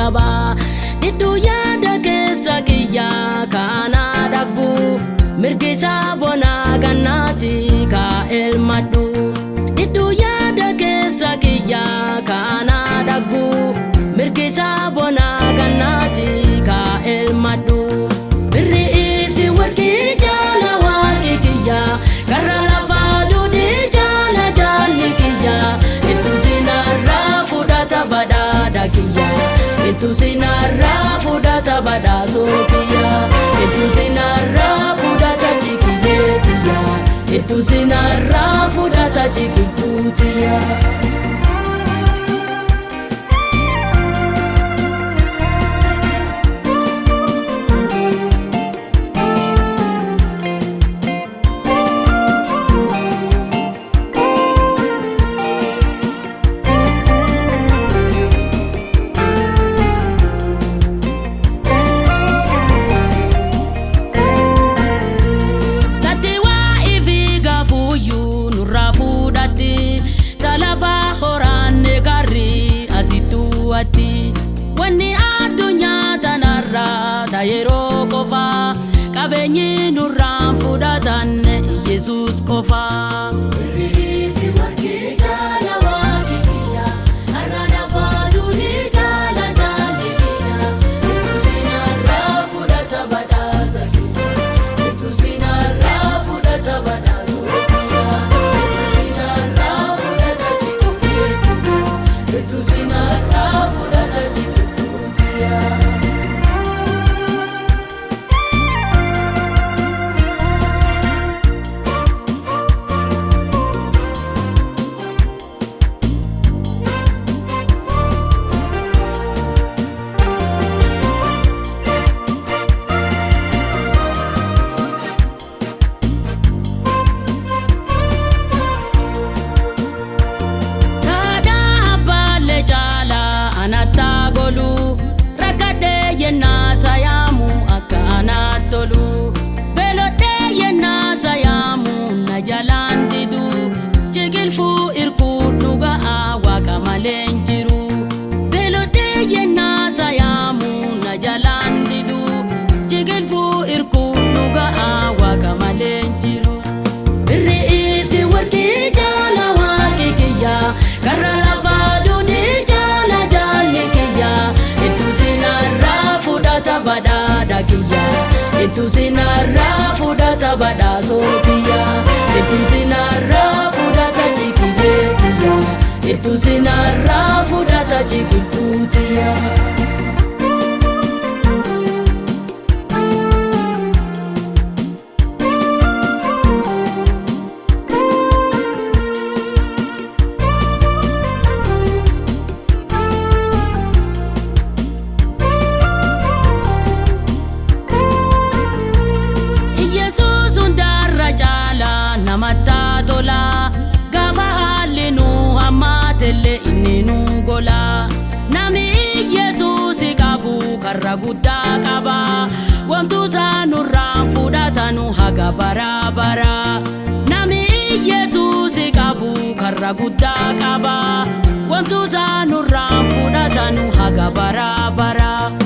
qaba diddu yaada keessa kiyya kana dhabbu mirgisa bona gannaati ka elmadhu diddu yaada keessa kiyya kana dhabbu mirgisa bona gannaati ka elmadhu birri ifi warqi jala waaqi kiyya karra lafa duudi jala jalli kiyya ittu sinarra fudhata badhaadha kiyya ittu sinarra fudhata badhaaso kiyya ittu sinarra fudhata jikiyetiya ittu sinarra fudhata jikifutiya. Wanni addunyaa tanarra yeroo qofa qabeenyi nurraan fudhatan Yesuus qofa. Ittu sinarra fudhata badhaaso kiyya ittu sinarra fudhata jikiyetiya ittu sinarra fudhata jikifutiya. Nami Yesuus qabu karra guddaa qaba wantu sanurraan fudhatanu haga bara bara. Nami Yesuus qabu karra guddaa qaba wantu sanurraan fudhatanu haga bara bara.